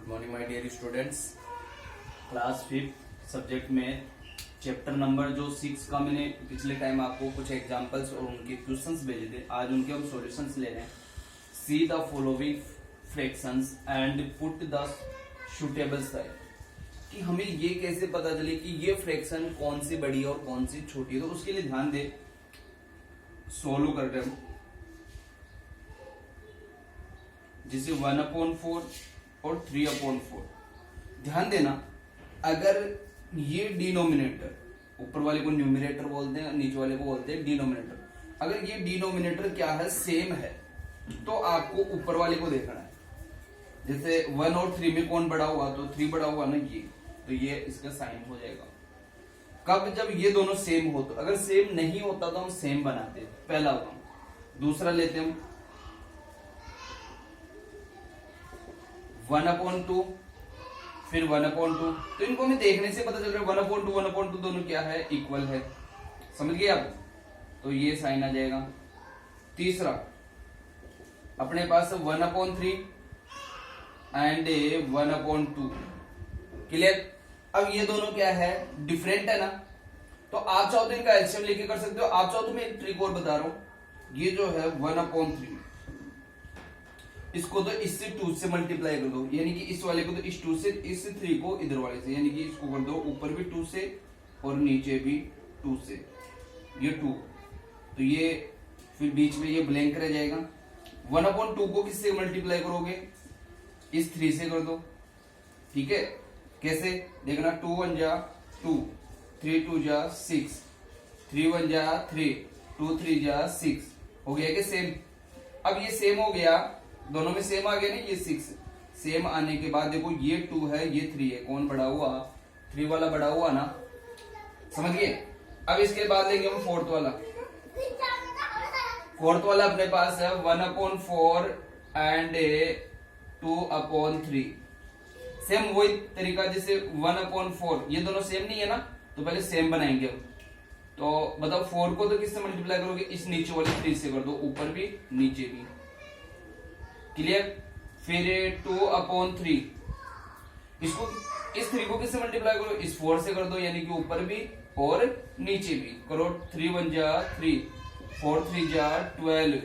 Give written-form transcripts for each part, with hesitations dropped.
Good morning my dear students. Class 5 subject में chapter number जो 6 का मैंने पिछले टाइम आपको कुछ एग्जांपल्स और उनके क्वेश्चंस भेजे थे, आज उनके हम सॉल्यूशंस ले रहे हैं। See the following fractions and put the suitable side. कि हमें ये कैसे पता चले कि ये फ्रैक्शन कौन सी बड़ी है और कौन सी छोटी है, तो उसके लिए ध्यान दे। सोल्व कर रहे हम जिसे 1/4 और 3/4। ध्यान देना, अगर ये डिनोमिनेटर, ऊपर वाले को न्यूमिनेटर बोलते हैं, नीचे वाले को बोलते हैं डिनोमिनेटर। अगर ये डिनोमिनेटर क्या है, सेम है, तो आपको ऊपर वाले को देखना है। जैसे 1 और 3 में कौन बड़ा हुआ, तो 3 बड़ा हुआ ना, ये तो ये इसका साइन हो जाएगा। कब? जब ये दोनों सेम हो। तो अगर सेम नहीं होता तो हम सेम बनाते हैं, पहला काम। दूसरा लेते हम 1/2, फिर 1/2। तो इनको हमें देखने से पता चल रहा है 1/2 दोनों क्या है, इक्वल है। समझ गए आप? तो ये साइन आ जाएगा। तीसरा अपने पास 1/3 एंड 1/2। क्लियर? अब ये दोनों क्या है, डिफरेंट है ना। तो आप चाहो तो इनका एलसीएम लेके कर सकते हो। आप चाहो तो मैं एक ट्रिक और बता रहा हूं। ये जो है 1/3, इसको तो इससे 2 से मल्टीप्लाई कर दो, यानी कि इस वाले को तो इस 2 से, इस 3 को इधर वाले से, यानी कि इसको कर दो ऊपर भी 2 से और नीचे भी 2 से। ये 2, तो ये फिर बीच में ये ब्लैंक रह जाएगा। 1/2 को किससे मल्टीप्लाई करोगे? इस 3 से कर दो। ठीक है? कैसे देखना, 2 1 जा 2, 3 2 जा 6, 3 1 जा 3, 2 3 जा 6। हो गया कि सेम? अब ये सेम हो गया, दोनों में सेम आ गया ना, ये 6 सेम आने के बाद देखो ये 2 है, ये 3 है, कौन बड़ा हुआ? 3 वाला बड़ा हुआ ना। समझ गए? अब इसके बाद लेंगे हम फोर्थ वाला। फोर्थ वाला अपने पास है 1/4 एंड 2/3। सेम वही तरीका जैसे 1/4, ये दोनों सेम नहीं है ना, तो पहले सेम बनाएंगे हम। तो बताओ 4 को तो किससे मल्टीप्लाई करोगे? इस नीचे वाले 3 से कर दो, ऊपर भी नीचे भी। क्लियर? फिर 2/3, इसको, इस 3 को किससे मल्टीप्लाई करो? इस 4 से कर दो, यानी कि ऊपर भी और नीचे भी करो। 3 1 जा 3, 4 3 जा 12।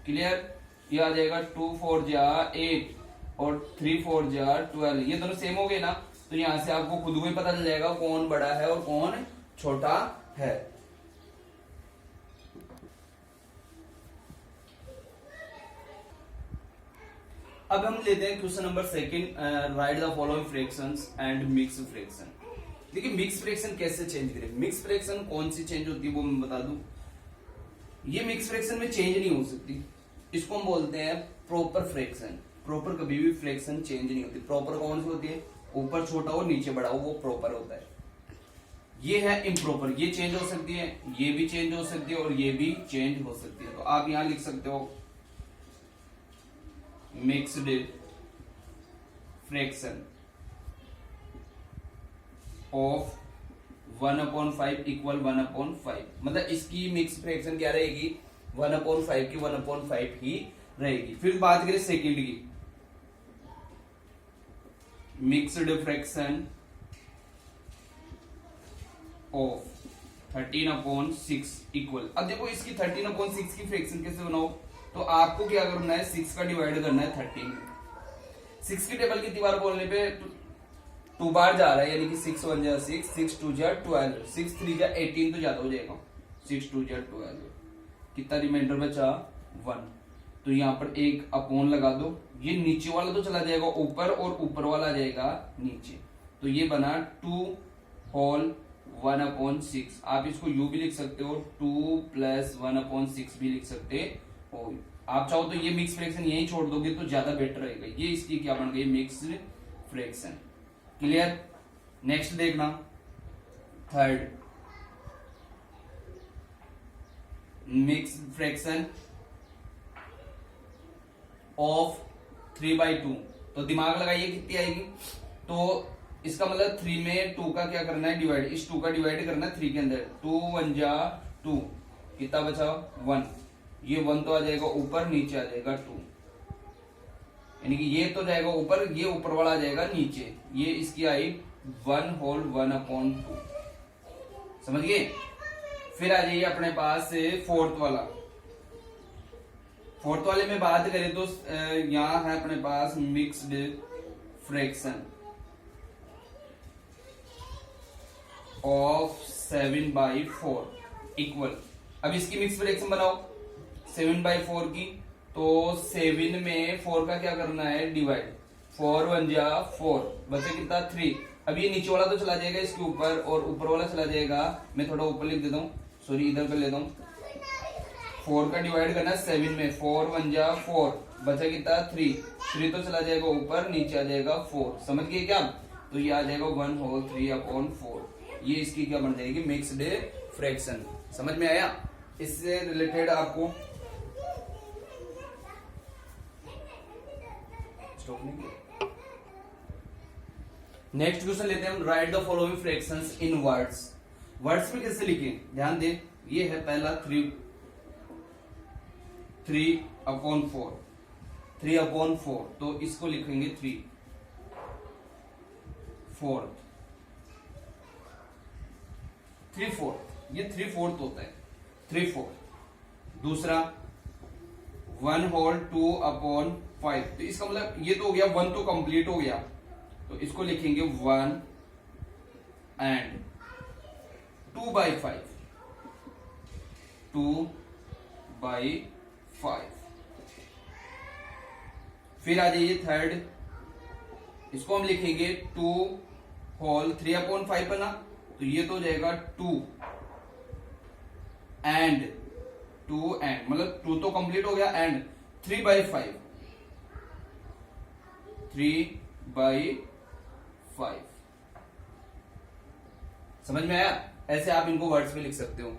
क्लियर? ये आ जाएगा 2 4 जा 8 और 3 4 जा 12। ये दोनों सेम हो गए ना, तो यहां से आपको खुद को ही पता चल जाएगा कौन बड़ा है और कौन छोटा है। अब हम लेते हैं question number 2, right the following fractions and mix fraction. देखिए मिक्स फ्रैक्शन कैसे चेंज करें। मिक्स फ्रैक्शन कौन सी चेंज होती है वो मैं बता दूं। ये मिक्स फ्रैक्शन में चेंज नहीं हो सकती, इसको हम बोलते हैं प्रॉपर फ्रैक्शन। प्रॉपर कभी भी फ्रैक्शन चेंज नहीं होती। प्रॉपर कौन सी होती है? ऊपर छोटा हो नीचे बड़ा हो, वो प्रॉपर होता है। ये है इम्प्रॉपर, ये चेंज हो सकती है, ये भी चेंज हो सकती है और ये भी चेंज हो सकती है। तो आप यहां लिख सकते हो मिक्स्ड फ्रैक्शन ऑफ 1/5 इक्वल 1/5। मतलब इसकी मिक्स फ्रैक्शन क्या रहेगी? 1/5 की 1/5 ही रहेगी। फिर बात करें सेकंड की, मिक्स्ड फ्रैक्शन ऑफ 13/6 इक्वल। अब देखो इसकी 13/6 की फ्रैक्शन कैसे बनाओ? तो आपको क्या करना है, 6 का डिवाइड करना है 13। 6 की टेबल की दीवार बोलने पे 2 बार जा रहा है, यानी कि 6 1 जा 6, 6 2 जा 12, 6 3 जा 18, तो ज्यादा हो जाएगा। 6 2 जा 12, कितना रिमाइंडर बचा? 1। तो यहाँ पर एक अपॉन लगा दो। ये नीचे वाला तो चला जाएगा ऊपर और ऊपर वाला आ जाएगा नीचे। तो ये बना 2 होल 1/6। आप इसको यू भी लिख सकते हो, 2 + 1/6 भी लिख सकते हो। आप चाहो तो ये मिक्स फ्रैक्शन यही छोड़ दोगे तो ज्यादा बेटर रहेगा। ये इसकी क्या बन गई? Mixed fraction. क्लियर? नेक्स्ट देखना, थर्ड, मिक्स फ्रैक्शन ऑफ 3/2। तो दिमाग लगाइए कितनी आएगी। तो इसका मतलब 3 में 2 का क्या करना है, डिवाइड। इस 2 का डिवाइड करना है 3 के अंदर। 2 1 जा 2, कितना बचा? 1। ये 1 तो आ जाएगा ऊपर, नीचे आ जाएगा 2। यानी कि ये तो जाएगा ऊपर, ये ऊपर वाला आ जाएगा नीचे, ये इसकी आई 1/1/2। समझ गए। फिर आ जाइए अपने पास फोर्थ वाला। फोर्थ वाले में बात करें तो यहां है अपने पास मिक्स्ड फ्रैक्शन ऑफ 7/4 इक्वल। अब इसकी मिक्स फ्रैक्शन बनाओ 7/4 की, तो 7 में 4 का क्या करना है डिवाइड, 4 1 जा 4, बचे कितना 3। अब ये नीचे वाला तो चला जाएगा इसके ऊपर और ऊपर वाला चला जाएगा, मैं थोड़ा ऊपर लिख देता हूँ, सॉरी इधर कर लेता हूँ। 4 का डिवाइड करना 7 में, 4 1 जा 4, बचा कितना 3 तो चला जाएगा ऊपर, नीचे आ जाएगा 4। समझ गए क्या। तो ये आ जाएगा 1/3/4। ये इसकी क्या बन जाएगी मिक्स्ड फ्रैक्शन। समझ में आया। इससे रिलेटेड आपको नेक्स्ट क्वेश्चन लेते हैं हम। Right the following fractions in words. Words में कैसे लिखे ध्यान दे। ये है पहला 3/4, 3/4, तो इसको लिखेंगे 3/4, 3/4, ये 3/4 होता है 3/4। दूसरा 1/2/5, तो इसका मतलब ये तो हो गया 1 तो कंप्लीट हो गया, तो इसको लिखेंगे 1 and 2/5, 2/5। फिर आ जाइए थर्ड, इसको हम लिखेंगे 2/3/5 है ना, तो ये तो हो जाएगा 2 and मतलब 2 तो कंप्लीट हो गया एंड 3/5, 3/5। समझ में आया। ऐसे आप इनको वर्ड्स में लिख सकते हो।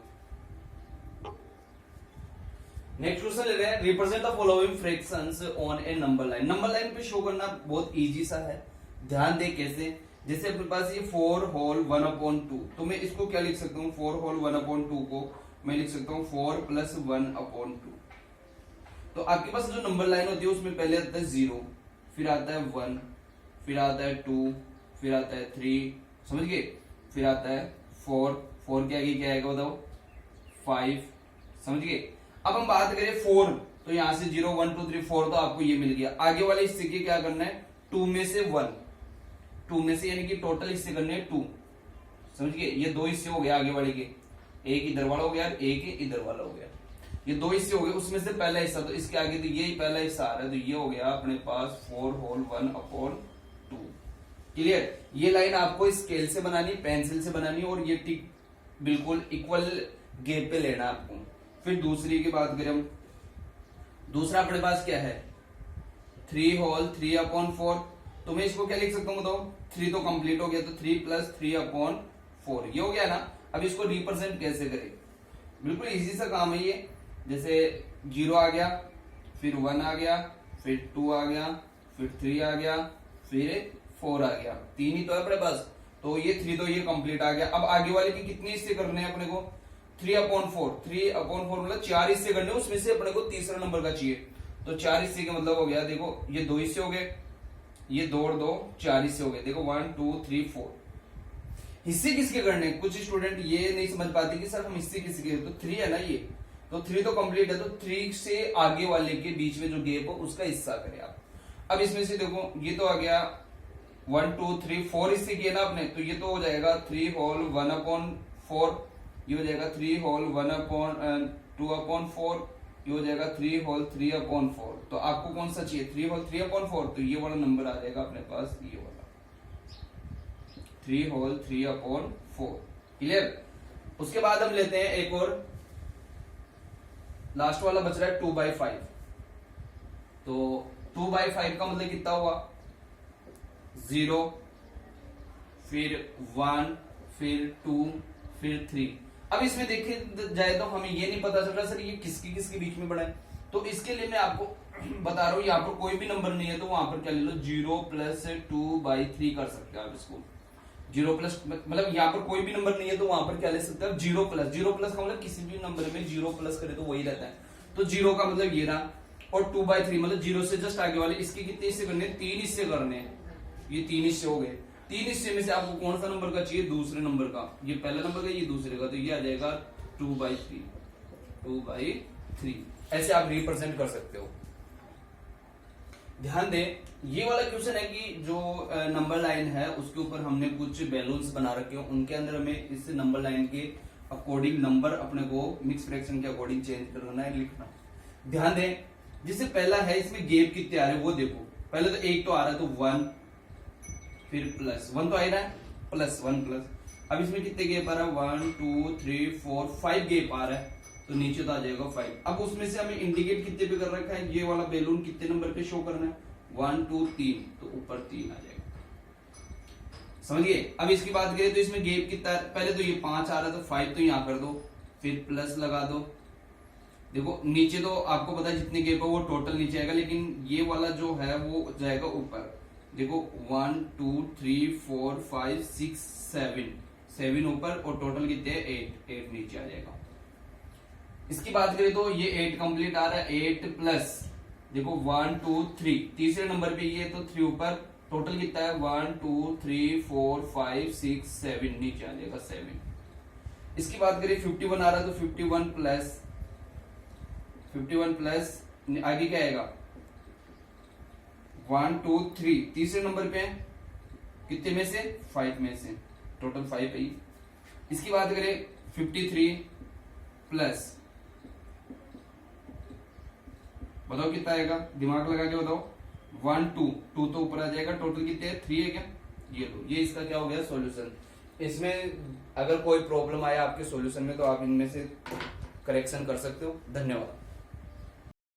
नेक्स्ट क्वेश्चन ले रहे हैं। Represent the following fractions on A number line. Number line पे शो करना बहुत इजी सा है, ध्यान दे कैसे। जैसे अपने पास ये 4/1/2, तो मैं इसको क्या लिख सकता हूँ, 4/1/2 को मैं लिख सकता हूँ 4 + 1/2। तो आपके पास जो नंबर लाइन होती है उसमें पहले आता है 0, फिर आता है 1, फिर आता है 2, फिर आता है 3, समझ गए, फिर आता है 4, 4 के आगे क्या आएगा बताओ 5, समझ गए। अब हम बात करें 4, तो यहां से 0 1 2 3 4, तो आपको ये मिल गया। आगे वाले हिस्से के क्या करना है, 2 में से 1, 2 में से यानी कि टोटल हिस्से करने हैं 2, समझ गए। ये 2 हिस्से हो गए आगे वाले के, एक इधर वाला हो गया और एक इधर वाला हो गया, ये 2 हिस्से हो गए। उसमें से पहला हिस्सा, तो इसके आगे तो ये ही पहला हिस्सा आ रहा है, तो ये हो गया अपने पास 4/1/2। क्लियर। ये लाइन आपको स्केल से बनानी, पेंसिल से बनानी, और ये टिक बिल्कुल इक्वल गैप पे लेना आपको। फिर दूसरी की बात करें हम, दूसरा अपने पास क्या है 3/3/4, तो मैं इसको क्या लिख सकता हूँ बताओ, 3 तो कंप्लीट हो गया, तो 3 + 3/4 ये हो गया ना। अब इसको रिप्रेजेंट कैसे करें, बिल्कुल इजी सा काम है ये। जैसे 0 आ गया, फिर 1 आ गया, फिर 2 आ गया, फिर 3 आ गया, फिर 4 आ गया, 3 ही तो है अपने पास, तो ये 3 तो ये कंप्लीट आ गया। अब आगे वाले के कितने हिस्से करने हैं अपने को, 3/4, 3/4 मतलब 4 हिस्से करने, उसमें से अपने को तीसरा नंबर का चाहिए, तो 4 हिस्से का मतलब हो गया, देखो ये 2 हिस्से हो गए, ये 2 और 2 4 हिस्से हो गए। देखो 1 2 3 4 हिस्से किसके करने। कुछ स्टूडेंट ये नहीं समझ पाते कि सर हम हिस्से किसके, तो 3 है ना ये, तो 3 तो कंप्लीट है, तो 3 से आगे वाले के बीच में जो गैप हो उसका हिस्सा करें आप। अब इसमें से देखो ये तो आ गया 1 2 3 4 हिस्से किए ना आपने, तो ये तो हो जाएगा 3/1/4, ये हो जाएगा 3/1/2/4, ये हो जाएगा 3/3/4। तो आपको कौन सा चाहिए 3/3/4, तो ये वाला नंबर आ जाएगा अपने पास, ये वाला 3/3/4। क्लियर। उसके बाद हम लेते हैं एक और, लास्ट वाला बच रहा है 2/5। तो 2/5 का मतलब कितना हुआ, 0, फिर 1, फिर 2, फिर 3। अब इसमें देखे जाए तो हमें ये नहीं पता चल रहा सर ये किसके किसके बीच में बढ़ा है, तो इसके लिए मैं आपको बता रहा हूं, यहाँ पर कोई भी नंबर नहीं है तो वहां पर क्या ले लो 0 + 2/3 कर सकते हो आप इसको। 0 प्लस मतलब यहाँ पर कोई भी नंबर नहीं है तो वहां पर क्या ले सकते हैं 0+। 0+ का मतलब किसी भी नंबर में 0+ करे तो वही रहता है, तो 0 का मतलब ये रहा, और 2/3 मतलब 0 से जस्ट आगे वाले, इसके कितने हिस्से करने हैं? 3 हिस्से करने हैं। ये 3 हिस्से हो गए। 3 हिस्से में से आपको कौन सा नंबर का चाहिए? दूसरे नंबर का। ये पहला नंबर का, ये दूसरे का, तो ये आ जाएगा 2/3। 2/3 ऐसे आप रिप्रेजेंट कर सकते हो। ध्यान दें, ये वाला क्वेश्चन है कि जो नंबर लाइन है उसके ऊपर हमने कुछ बैलून्स बना रखे हो, उनके अंदर हमें इस नंबर लाइन के अकॉर्डिंग नंबर अपने को मिक्स फ्रैक्शन के अकॉर्डिंग चेंज करना है, लिखना। ध्यान दें, जिससे पहला है इसमें गैप कितने आ रहे हैं वो देखो। पहले तो 1 तो आ रहा है तो 1, फिर प्लस 1 तो आ रहा है, प्लस 1 प्लस। अब इसमें कितने गैप आ रहा है? 1 2 3 4 5 गैप आ रहा है, तो नीचे तो आ जाएगा 5। अब उसमें से हमें इंडिकेट कितने पे कर रखा है? ये वाला बैलून कितने नंबर पे शो करना है? 1 2 3, तो ऊपर 3 आ जाएगा। समझिए। अब इसकी बात करें तो इसमें गैप कितना है? पहले तो ये 5 आ रहा है तो 5 तो यहाँ कर दो, फिर प्लस लगा दो। देखो नीचे तो आपको पता है जितने गैप है वो टोटल नीचे आएगा, लेकिन ये वाला जो है वो जाएगा ऊपर। देखो 1 2 3 4 5 6 7 ऊपर और टोटल कितने? 8 नीचे आ जाएगा। इसकी बात करें तो ये 8 कंप्लीट आ रहा है, 8 प्लस देखो 1 2 3, तीसरे नंबर पे ये तो 3 ऊपर, टोटल कितना है? 1 2 3 4 5 6 7 नीचे आ जाएगा 7। इसकी बात करें 51 आ रहा है तो 51 प्लस आगे क्या आएगा? 1 2 3, तीसरे नंबर पे है, कितने में से? 5 में से, टोटल 5 है। इसकी बात करें 53 प्लस, बताओ कितना आएगा? दिमाग लगा के बताओ। 1 2 तो ऊपर आ जाएगा, टोटल कितने हैं? 3 है क्या? ये लो, ये इसका क्या हो गया? सॉल्यूशन। इसमें अगर कोई प्रॉब्लम आया आपके सॉल्यूशन में तो आप इनमें से करेक्शन कर सकते हो। धन्यवाद।